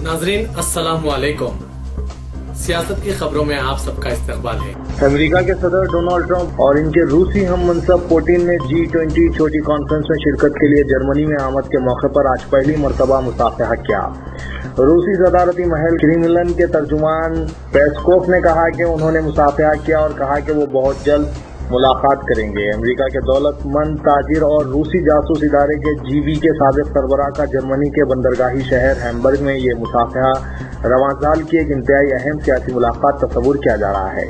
नाजरीन अस्सलाम वालेकुम। सियासत की खबरों में आप सबका इस्तकबाल है। अमेरिका के सदर डोनाल्ड ट्रंप और इनके रूसी हम मनसब पुतिन ने G20 छोटी कॉन्फ्रेंस में शिरकत के लिए जर्मनी में आमद के मौके पर आज पहली मरतबा मुसाफहा किया। रूसी सदारती महल क्रेमलिन के तर्जुमान पेस्कोव ने कहा कि उन्होंने मुसाफहा किया और कहा कि वो बहुत जल्द मुलाकात करेंगे। अमेरिका के दौलतमंद ताजिर और रूसी जासूस इदारे के GB के साबिक सरबराह का जर्मनी के बंदरगाही शहर हैम्बर्ग में ये मुसाफहा रवां साल की एक इंतहाई अहम सियासी मुलाकात तस्वुर किया जा रहा है।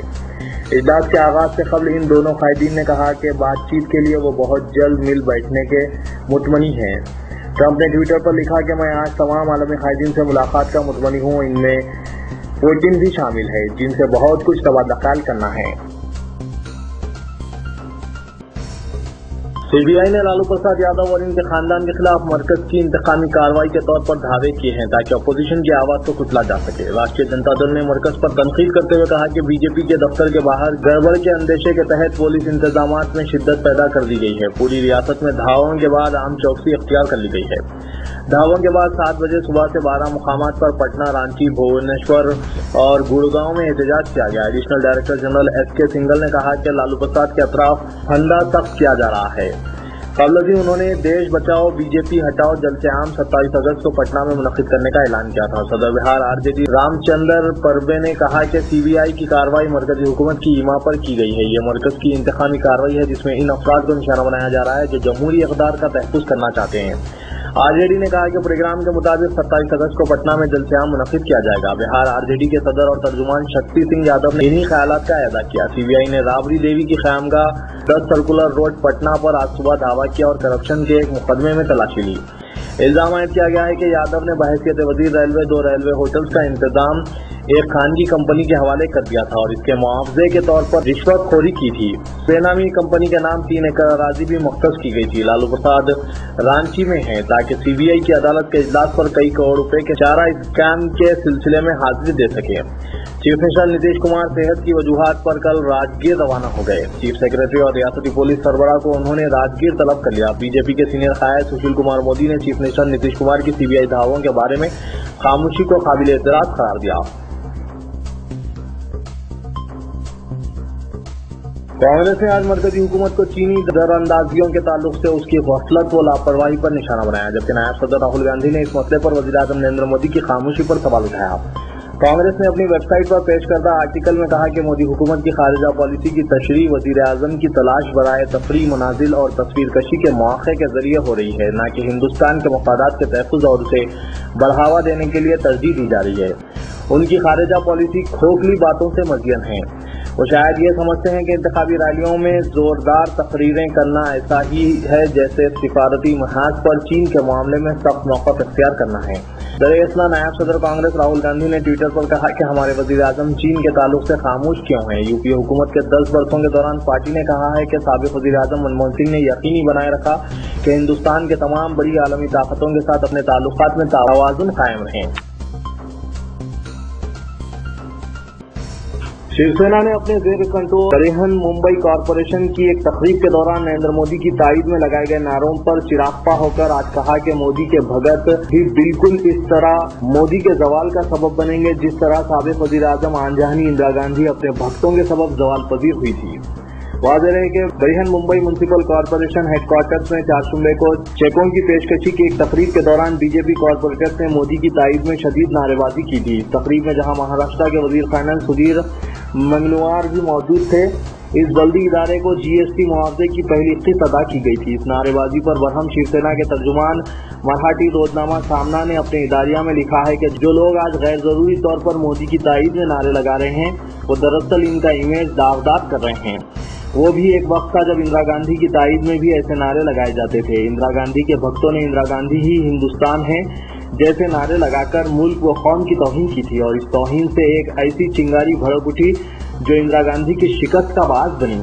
इजलास के आगाज से कबल इन दोनों कायदीन ने कहा कि बातचीत के लिए वो बहुत जल्द मिल बैठने के मुतमनी हैं। ट्रंप ने ट्विटर पर लिखा कि मैं आज तमाम आलमी कायदीन से मुलाकात का मुतमनी हूँ, इनमें पुतिन भी शामिल है जिनसे बहुत कुछ तबादला ख्याल करना है। CBI ने लालू प्रसाद यादव और इनके खानदान के खिलाफ मरकज की इंतकामी कार्रवाई के तौर पर दावे किए हैं ताकि अपोजिशन की आवाज को कुचला जा सके। राष्ट्रीय जनता दल ने मरकज पर तनकीद करते हुए कहा कि बीजेपी के दफ्तर के बाहर गड़बड़ के अंदेशे के तहत पुलिस इंतजामात में शिद्दत पैदा कर दी गई है। पूरी रियासत में धावों के बाद आम चौकसी अख्तियार कर ली गई है। धावों के बाद 7 बजे सुबह से 12 मुकामात पर पटना, रांची, भुवनेश्वर और गुड़गांव में एहतजाज किया गया। Additional director general SK Singhal ने कहा कि लालू प्रसाद के अतराफ फंदा सख्त किया जा रहा है। कबल ही उन्होंने देश बचाओ बीजेपी हटाओ जल से आम 27 अगस्त को पटना में मुनक्किद करने का ऐलान किया था। सदर बिहार RJD रामचंद्र परबे ने कहा कि CBI की कार्रवाई मरकजी हुकूमत की ईमा पर की गई है। ये मरकज की इंतकामी कार्रवाई है जिसमें इन अफराद को निशाना बनाया जा रहा है जो जमहूरी इक़्तिदार का तहफ़्फ़ुज़ करना चाहते हैं। RJD ने कहा कि प्रोग्राम के मुताबिक 27 अगस्त को पटना में जल से आम मुनक्किद किया जाएगा। बिहार RJD के सदर और तर्जुमान शक्ति सिंह यादव ने इन्हीं ख्यालात का अदा किया। CBI ने राबड़ी देवी की ख़यामगाह 10 सर्कुलर रोड पटना पर आज सुबह दावा किया और करप्शन के एक मुकदमे में तलाशी ली। इल्जाम आयद किया गया है कि यादव ने बहैसियत वज़ीर रेलवे 2 रेलवे होटल्स का इंतजाम एक खानगी कंपनी के हवाले कर दिया था और इसके मुआवजे के तौर पर रिश्वतखोरी की थी। बेनामी कंपनी के नाम 3 एकड़ अराजी भी मुख्तस की गई थी। लालू प्रसाद रांची में हैं ताकि CBI की अदालत के इजलास पर कई करोड़ रुपए के चारा स्कैम के सिलसिले में हाजिरी दे सके। चीफ मिनिस्टर नीतीश कुमार सेहत की वजूहात पर कल राजगीर रवाना हो गए। चीफ सेक्रेटरी और रियासती पुलिस सरबराह को उन्होंने राजगीर तलब कर लिया। बीजेपी के सीनियर कायद सुशील कुमार मोदी ने चीफ मिनिस्टर नीतीश कुमार की CBI दावों के बारे में खामोशी को काबिल एतराज करार दिया। कांग्रेस ने आज मरकजी हुकूमत को चीनी दरअंदाजियों के ताल्लुक से उसकी गफलत व लापरवाही पर निशाना बनाया, जबकि नायब सदर राहुल गांधी ने इस मसले पर वज़ीर-ए-आज़म नरेंद्र मोदी की खामोशी पर सवाल उठाया। कांग्रेस ने अपनी वेबसाइट पर पेश करदा आर्टिकल में कहा कि मोदी हुकूमत की खारिजा पॉलिसी की तशरीह वज़ीर-ए-आज़म की तलाश बराए तफरीह, मनाजिल और तस्वीरकशी के मौक़े के जरिए हो रही है, न कि हिंदुस्तान के मफादात के तहफ़्फ़ुज़ और उसे बढ़ावा देने के लिए तरजीह दी जा रही है। उनकी खारिजा पॉलिसी खोखली बातों से मज़यन है। वो शायद ये समझते हैं कि इंतखाबी रैलियों में जोरदार तकरीरें करना ऐसा ही है जैसे सिफारती महाज पर चीन के मामले में सख्त मौक़िफ़ इख्तियार करना है। दरअसल नायब सदर कांग्रेस राहुल गांधी ने ट्विटर पर कहा कि हमारे वज़ीर-ए-आज़म चीन के ताल्लुक से खामोश क्यों हैं। यूपीए हुकूमत के 10 वर्षों के दौरान पार्टी ने कहा है कि साबिक़ वज़ीर-ए-आज़म मनमोहन सिंह ने यकीनी बनाए रखा कि हिंदुस्तान के तमाम बड़ी आलमी ताकतों के साथ अपने ताल्लुकात में तवाज़ुन कायम रहें। शिवसेना ने अपने जेर कंट्रोल बृहन मुंबई कॉरपोरेशन की एक तकरीब के दौरान नरेंद्र मोदी की ताईद में लगाए गए नारों पर चिरागपा होकर आज कहा कि मोदी के भगत भी बिल्कुल इस तरह मोदी के जवाल का सबब बनेंगे जिस तरह साबिक़ वज़ीर-ए-आज़म आंजहानी इंदिरा गांधी अपने भक्तों के सबब जवाल पजीर हुई थी। वाज़ेह है कि Brihan Mumbai municipal corporation headquarters में 4 जुम्मे को चेकों की पेशकशी की एक तकरीब के दौरान बीजेपी कॉरपोरेटर्स ने मोदी की ताईद में शदीद नारेबाजी की थी। इस तकरीब में जहां महाराष्ट्र के वज़ीर फाइनेंस सुधीर मंगलवार भी मौजूद थे, इस बल्दी इदारे को GST मुआवजे की पहली किस्त अदा की गई थी। इस नारेबाजी पर बरहम शिवसेना के तर्जुमान मराठी रोजनामा सामना ने अपने इदारिया में लिखा है कि जो लोग आज गैर जरूरी तौर पर मोदी की ताईद में नारे लगा रहे हैं वो दरअसल इनका इमेज दागदार कर रहे हैं। वो भी एक वक्त था जब इंदिरा गांधी की ताईद में भी ऐसे नारे लगाए जाते थे। इंदिरा गांधी के भक्तों ने इंदिरा गांधी ही हिंदुस्तान है जैसे नारे लगाकर मुल्क व कौम की तौहीन की थी और इस तौहीन से एक ऐसी चिंगारी भड़क उठी जो इंदिरा गांधी की शिकस्त का बाज बनी।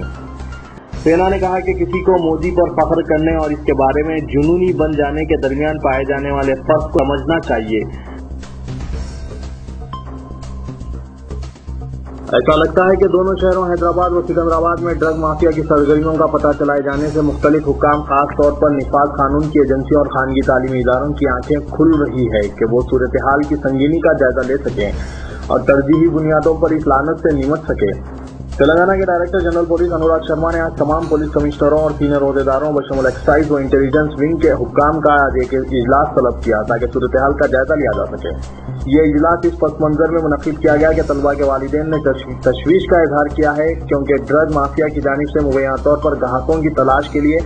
सेना ने कहा कि किसी को मोदी पर फख्र करने और इसके बारे में जुनूनी बन जाने के दरमियान पाए जाने वाले फर्क को समझना चाहिए। ऐसा लगता है कि दोनों शहरों हैदराबाद व सिकंदराबाद में ड्रग माफिया की सरगर्मियों का पता चलाए जाने से मुख्तलिफ हुक्काम, खास तौर पर निफाज कानून की एजेंसियों और खानगी तालीमी इदारों की आंखें खुल रही है कि वो सूरत हाल की संगीनी का जायजा ले सकें और तरजीही बुनियादों पर इस लानत से निमट सके। तेलंगाना के director general police Anurag Sharma ने आज तमाम पुलिस कमिश्नरों और सीनियर ओहदेदारों बशमूल एक्साइज व इंटेलिजेंस विंग के हुक्काम का आज एक इजलास तलब किया ताकि सूरत हाल का जायजा लिया जा सके। ये इजलास इस पस मंजर में मुनक्किद किया गया कि तलबा के वालिदैन ने तशवीश का इजहार किया है क्योंकि ड्रग माफिया की जानिब से मुबैना तौर पर ग्राहकों की तलाश के लिए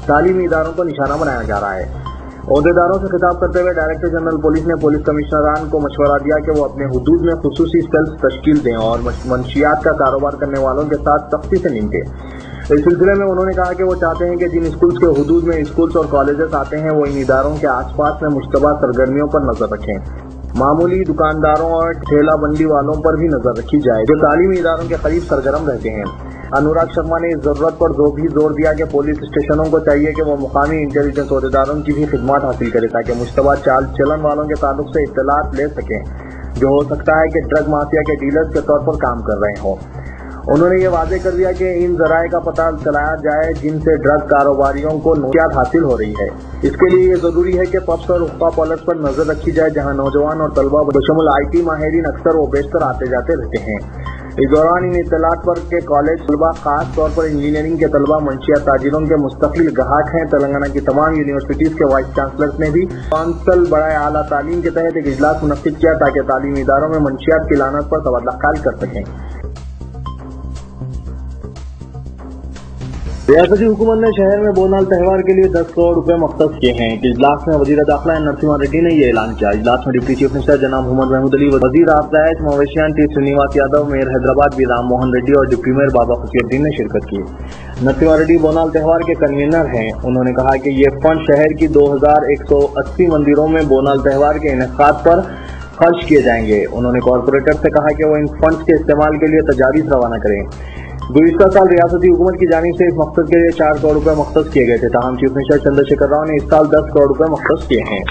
तालीमी इदारों को निशाना बनाया जा रहा है। ओहदेदारों से खिताब करते हुए डायरेक्टर जनरल पुलिस ने पुलिस कमिश्नरान को मशवरा दिया कि वो अपने हुदूद में खुसूसी सेल्स तश्कील दें और मंशियात का कारोबार करने वालों के साथ सख्ती से निपटें। इस सिलसिले में उन्होंने कहा कि वो चाहते हैं कि जिन स्कूल्स के हुदूद में स्कूल्स और कॉलेजेस आते हैं वो इन इदारों के आसपास में मुश्तबा सरगर्मियों पर नजर रखें। मामूली दुकानदारों और ठेला बंडी वालों पर भी नजर रखी जाए जो तालीमी इदारों के करीब सरगर्म रहते हैं। अनुराग शर्मा ने इस जरूरत पर जोर दिया कि पुलिस स्टेशनों को चाहिए कि वो मुकामी इंटेलिजेंस ओहदेदारों की भी खिदमत हासिल करे ताकि मुश्तबा चाल चलन वालों के ताल्लुक से इत्तलात ले सकें जो हो सकता है कि ड्रग माफिया के डीलर्स के तौर पर काम कर रहे हों। उन्होंने ये वादे कर दिया कि इन जराए का पता चलाया जाए जिनसे ड्रग कारोबारियों को नौकरियात हासिल हो रही है। इसके लिए ये जरूरी है कि पब्स और हुक्का पॉलर्स पर नजर रखी जाए जहां नौजवान और तलबा बशमुल IT माहिरीन अक्सर व बेशतर आते जाते रहते हैं। इस दौरान इन इत्तलात पर के कॉलेज तलबा, खास तौर पर इंजीनियरिंग के तलबा मंशिया ताजिरों के मुस्तकिल ग्राहक हैं। तेलंगाना की तमाम यूनिवर्सिटीज के वाइस चांसलर्स ने भी कौंसल बड़ाए आला तालीम के तहत एक इजलास मुनक्किद किया ताकि तालीमी इदारों में मंशियात की लानत पर तवज्जो खारिज कर सकें। रियासती हुकूमत ने शहर में बोनाल त्यौहार के लिए 10 करोड़ रुपए मख्तस किए हैं। इजलास में वजीर दाखिला नरसिम्हा रेड्डी ने यह ऐलान किया। इजलास में डिप्टी चीफ मिनिस्टर जनाब मोहम्मद महमूद अली, वजीर आफजाइश मवेशियान T Srinivas Yadav, mayor Hyderabad B Ram Mohan Reddy और डिप्टी मेयर बाबा खुशियुद्दीन ने शिरकत की। नरसिम्हा रेड्डी बोनाल त्यौहार के कन्वीनर हैं। उन्होंने कहा कि ये फंड शहर की 2180 मंदिरों में बोनाल त्यौहार के इनेकाद पर खर्च किए जाएंगे। उन्होंने कॉरपोरेटर से कहा कि वो इन फंड्स के इस्तेमाल के लिए तजावीज़ रवाना करें। गुज़िश्ता साल रियासती हुकूमत की जानिब से इस मकसद के लिए 4 करोड़ रुपए मख्तस किए गए थे, ताहम चीफ मिनिस्टर चंद्रशेखर राव ने इस साल 10 करोड़ रुपए मख्तस किए हैं।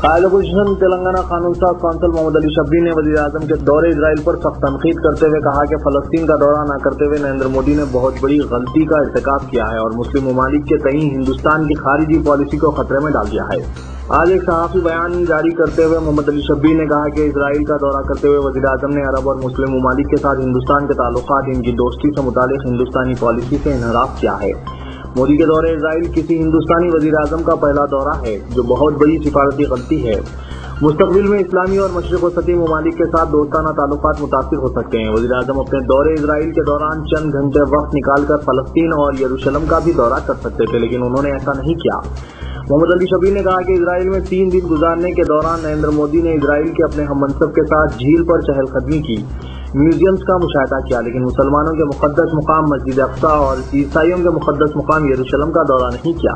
कायद अपोजिशन तेलंगाना कानून साज कौंसिल मोहम्मद अली शब्बी ने वज़ीर आज़म के दौरे इजराइल पर सख्त तनकीद करते हुए कहा कि फलस्तीन का दौरा न करते हुए नरेंद्र मोदी ने बहुत बड़ी गलती का इर्तिकाब किया है और मुस्लिम ममालिक के तई हिंदुस्तान की खारिजी पॉलिसी को खतरे में डाल दिया है। आज एक सहाफ़ी बयान जारी करते हुए मोहम्मद अली शब्बी ने कहा कि इजराइल का दौरा करते हुए वज़ीर आज़म ने अरब और मुस्लिम ममालिक के साथ हिंदुस्तान के ताल्लुकात, इनकी दोस्ती से मुतालिक हिंदुस्तानी पॉलिसी से इनहराफ किया है। मोदी के दौरे इजराइल किसी हिंदुस्तानी वज़ीर आज़म का पहला दौरा है जो बहुत बड़ी सिफारती गलती है। मुस्तकबिल में इस्लामी और मशरिक़ व सती ममालिक के साथ दोस्ताना ताल्लुकात मुतासिर हो सकते हैं। वज़ीर आज़म अपने दौरे इजराइल के दौरान चंद घंटे वक्त निकालकर फलस्तीन और यरूशलेम का भी दौरा कर सकते थे, लेकिन उन्होंने ऐसा नहीं किया। मोहम्मद अली शबी ने कहा कि इजराइल में 3 दिन गुजारने के दौरान नरेंद्र मोदी ने इजराइल के अपने हममनसब के साथ झील पर चहलकदमी की, म्यूजियम्स का मुशाहिदा किया, लेकिन मुसलमानों के मुक़द्दस मुकाम मस्जिद अक़सा और ईसाइयों के मुक़द्दस मुकाम यरूशलेम का दौरा नहीं किया।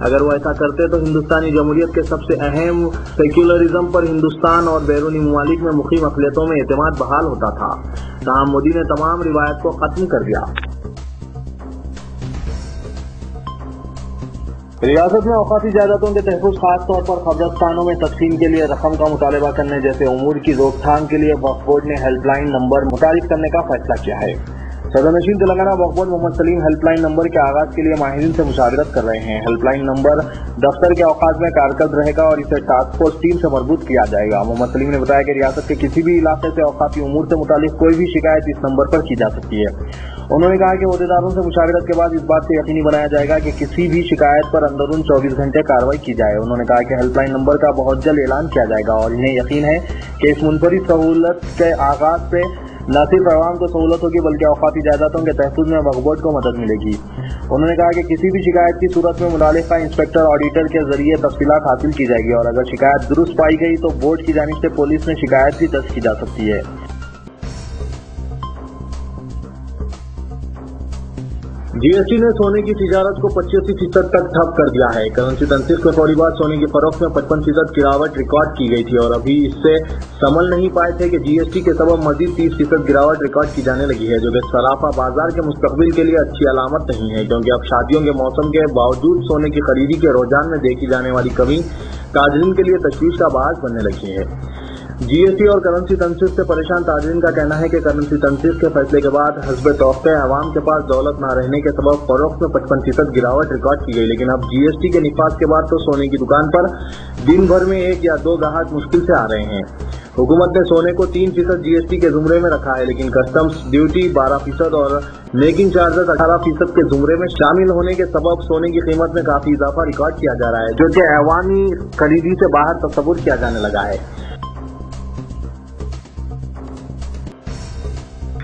अगर वो ऐसा करते तो हिंदुस्तानी जमहूरियत के सबसे अहम सेक्युलरिज्म पर हिंदुस्तान और बैरूनी ममालिक में मुक़ीम अक़लियतों में एतमाद बहाल होता था। ताहम मोदी ने तमाम रिवायत को खत्म कर दिया। रियासत में औकाती जायदादों के तहफ़्फ़ुज़, खास तौर पर कब्रिस्तानों में तकसीम के लिए रकम का मुतालबा करने जैसे उमूर की रोकथाम के लिए वक्फ बोर्ड ने हेल्पलाइन नंबर मुतारिफ करने का फैसला किया है। सदरनशीन Telangana Waqf board Mohammad Saleem helpline number के आगाज के लिए माहिरीन से मुशावरत कर रहे हैं। हेल्पलाइन नंबर दफ्तर के औकात में कारकर्द रहेगा और इसे टास्क फोर्स टीम से मरबूत किया जाएगा। मोहम्मद सलीम ने बताया कि रियासत के किसी भी इलाके से औकाती उमूर से मुतालिक कोई भी शिकायत इस नंबर पर की जा सकती है। उन्होंने कहा कि ओहदेदारों से मुशावरत के बाद इस बात से यकीनी बनाया जाएगा कि किसी भी शिकायत पर अंदरून 24 घंटे कार्रवाई की जाए। उन्होंने कहा कि हेल्पलाइन नंबर का बहुत जल्द ऐलान किया जाएगा और इन्हें यकीन है कि इस मुनफरिद सहूलत के आगाज से न सिर्फ अवाम को सहूलत होगी बल्कि औकाती जायदादों के तहफ़्फ़ुज़ में वक्फ बोर्ड को मदद मिलेगी। उन्होंने कहा कि किसी भी शिकायत की सूरत में मुतालिका इंस्पेक्टर ऑडिटर के जरिए तफसीलात हासिल की जाएगी और अगर शिकायत दुरुस्त पाई गई तो बोर्ड की जानिब से पुलिस में शिकायत भी दर्ज की जा सकती है। जीएसटी ने सोने की तिजारत को 85% तक ठप कर दिया है। करेंसी तनसीब के फौरी बाद सोने की फरोख्त में 55% गिरावट रिकॉर्ड की गई थी और अभी इससे संभल नहीं पाए थे कि जीएसटी के सबब मजीद 30% गिरावट रिकॉर्ड की जाने लगी है, जो कि सराफा बाजार के मुस्तकबिल के लिए अच्छी अलामत नहीं है, क्योंकि अब शादियों के मौसम के बावजूद सोने की खरीदी के रुझान में देखी जाने वाली कमी ताजरीन के लिए तशवीश का बायस बनने लगी है। GST और करंसी तनसीब से परेशान ताजरीन का कहना है कि करंसी तनसीब के फैसले के बाद हस्ब तौक़े अवाम के पास दौलत न रहने के सबब फरोख्त में 55% गिरावट रिकॉर्ड की गई, लेकिन अब GST के निफाज के बाद तो सोने की दुकान पर दिन भर में 1 या 2 ग्राहक मुश्किल से आ रहे हैं। हुकूमत ने सोने को 3% GST के जुमरे में रखा है, लेकिन कस्टम्स ड्यूटी 12% और मेकिंग चार्जेस 18% के जुमरे में शामिल होने के सबब सोने की कीमत में काफी इजाफा रिकॉर्ड किया जा रहा है, जो कि अवामी खरीदी से बाहर तस्वुर किया जाने लगा है।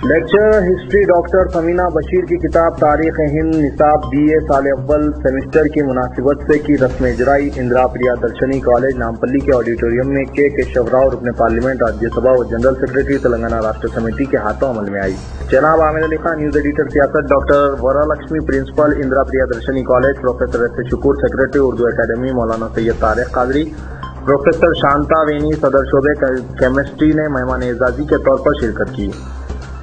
Lecture history doctor Samina Bashir की किताब तारीख हिंद निसाब BA साल अव्वल सेमेस्टर की मुनासिबत से की रस्म इजराई इंदिरा प्रियदर्शनी कॉलेज नामपल्ली के ऑडिटोरियम में के केशव राव रुकन पार्लियामेंट राज्यसभा और जनरल सेक्रेटरी तेलंगाना राष्ट्र समिति के हाथों अमल में आई। जनाब Aamir Ali Khan news editor Siasat, doctor Varalakshmi principal Indira Priyadarshini college, professor S. Shukr secretary Urdu academy, Maulana Syed Tariq Qadri, professor Shanta Veni सदर शोबे केमिस्ट्री ने मेहमान एजाजी के तौर पर शिरकत की।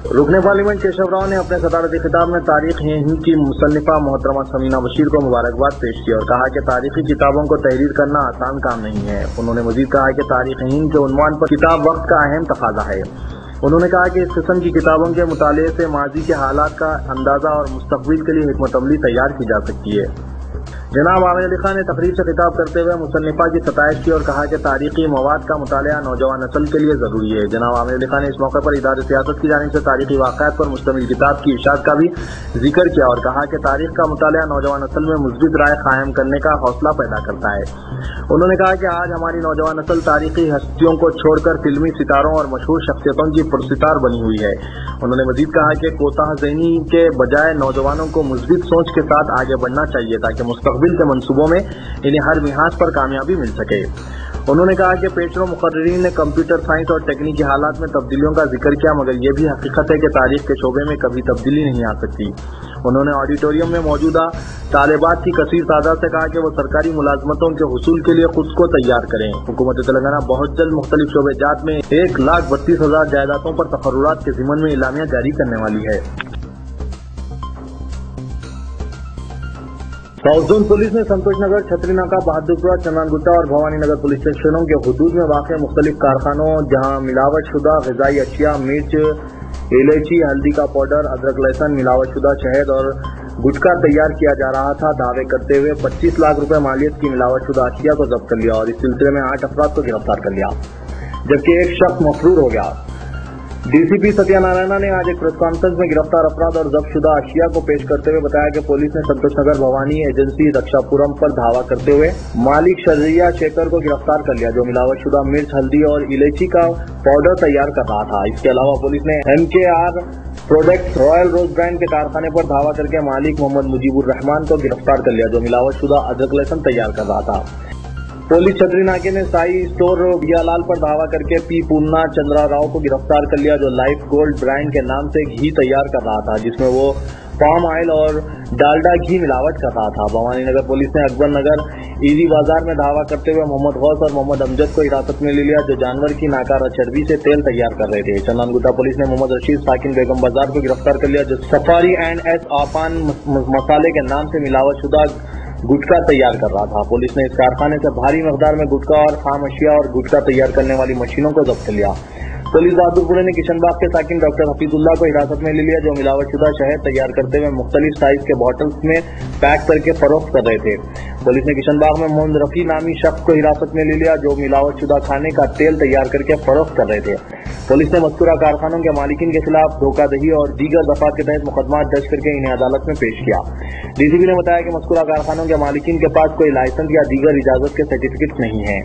रुकने पार्लियामेंट केशव राव ने अपने सदारती खिताब में तारीख हिंद की मुसन्निफा मोहतरमा समीना बशीर को मुबारकबाद पेश की और कहा कि तारीखी किताबों को तहरीर करना आसान काम नहीं है। उन्होंने मजीद कहा कि तारीख हिंद के उन्वान पर किताब वक्त का अहम तकाजा है। उन्होंने कहा कि इस किस्म की किताबों के मुताले से माजी के हालात का अंदाजा और मुस्तकबिल के लिए हिकमत अमली तैयार की जा सकती है। जनाब आमिर अली खान ने तकरीर से खिताब करते हुए मुसन्निफा की सताइश की और कहा कि तारीखी मवाद का मुतालिया नौजवान नस्ल के लिए जरूरी है। जनाब आमिर अली खान ने इस मौके पर इदारे सियासत की जानिब से तारीखी वाक़यात पर मुश्तमिल किताब की इशात का भी जिक्र किया और कहा कि तारीख का मुतालिया नौजवान नस्ल में मुस्बित राय कायम करने का हौसला पैदा करता है। उन्होंने कहा कि आज हमारी नौजवान नस्ल तारीखी हस्तियों को छोड़कर फिल्मी सितारों और मशहूर शख्सियतों की पुरसितार बनी हुई है। उन्होंने मजीद कहा कि कोताह ज़हनी के बजाय नौजवानों को मुस्बित सोच के साथ आगे बढ़ना चाहिए ताकि मुस्तकबिल के मंसूबों में इन्हें हर लिहाज पर कामयाबी मिल सके। उन्होंने कहा कि पेशरो मुकर्रिरीन ने कंप्यूटर साइंस और तकनीकी हालात में तब्दीलियों का जिक्र किया, मगर यह भी हकीकत है कि तारीख के शोबे में कभी तब्दीली नहीं आ सकती। उन्होंने ऑडिटोरियम में मौजूदा तालिबात की कसीर तादाद से कहा कि वो सरकारी मुलाजमतों के हुसूल के लिए खुद को तैयार करें। हुकूमत तेलंगाना बहुत जल्द मुख्तलिफ शोबेजात में 1,32,000 जायदादों पर तकर्रुरात के ज़िमन में इलामिया जारी करने वाली है। साउथ जोन पुलिस ने संतोष नगर, छतरी नाका, बहादुरपुरा, चंदनगुट्टा और भवानी नगर पुलिस स्टेशनों के हुदूद में वाक़ मुख्तलिफ कारखानों जहां मिलावट शुदा ग़िज़ाई अशिया, मिर्च, इलायची, हल्दी का पाउडर, अदरक, लहसुन, मिलावट शुदा शहद और गुटखा तैयार किया जा रहा था दावे करते हुए 25 लाख रुपए मालियत की मिलावट शुदा अशिया को जब्त कर लिया और इस सिलसिले में 8 अफराद को गिरफ्तार कर लिया, जबकि एक शख्स मफरूर हो गया। DCP सत्यानारायण ने आज एक प्रेस कॉन्फ्रेंस में गिरफ्तार अफराद और जब्त शुदा अशिया को पेश करते हुए बताया कि पुलिस ने संतोष नगर भवानी एजेंसी रक्षापुरम पर धावा करते हुए मालिक शर्जिया शेखर को गिरफ्तार कर लिया, जो मिलावट शुदा मिर्च, हल्दी और इलायची का पाउडर तैयार कर रहा था। इसके अलावा पुलिस ने MKR प्रोडक्ट्स रॉयल रोज ब्रांड के कारखाने पर धावा करके मालिक मोहम्मद मुजीबुर रहमान को गिरफ्तार कर लिया, जो मिलावट शुदा अदरक लहसुन तैयार कर रहा था। पुलिस छतरी नाके ने साई स्टोर बियालाल पर धावा करके P. पूर्णा चंद्रा राव को गिरफ्तार कर लिया, जो लाइफ गोल्ड ब्रांड के नाम से घी तैयार कर रहा था, जिसमें वो पाम ऑयल और डालडा घी मिलावट कर रहा था। भवानी नगर पुलिस ने अकबर नगर ईदी बाजार में धावा करते हुए मोहम्मद गौस और मोहम्मद अमजद को हिरासत में ले लिया, जो जानवर की नाकारा चर्बी से तेल तैयार कर रहे थे। चंदनगुट्टा पुलिस ने मोहम्मद रशीद साकिन बेगम बाजार को गिरफ्तार कर लिया, जो सफारी एंड एस आपान मसाले के नाम से मिलावट शुदा गुटखा तैयार कर रहा था। पुलिस ने इस कारखाने से भारी मकदार में गुटखा और खाम अशिया और गुटखा तैयार करने वाली मशीनों को जब्त कर लिया। पुलिस बहादुरपुर ने किशनबाग के साकिन डॉक्टर हफीजुल्लाह को हिरासत में ले लिया, जो मिलावट शुदा शहद तैयार करते हुए मुख्तलिफ साइज के बॉटल्स में पैक करके फरोख्त कर रहे थे। पुलिस ने किशनबाग में मोहम्मद रफी नामी शख्स को हिरासत में ले लिया, जो मिलावट शुदा खाने का तेल तैयार करके फरोख्त कर रहे थे। पुलिस ने मज़कूरा कारखानों के मालिकिन के खिलाफ धोखाधड़ी और दीगर दफात के तहत मुकदमा दर्ज करके इन्हें अदालत में पेश किया। DCP ने बताया कि मज़कूरा कारखानों के मालिकिन के पास कोई लाइसेंस या दीगर इजाजत के सर्टिफिकेट नहीं है।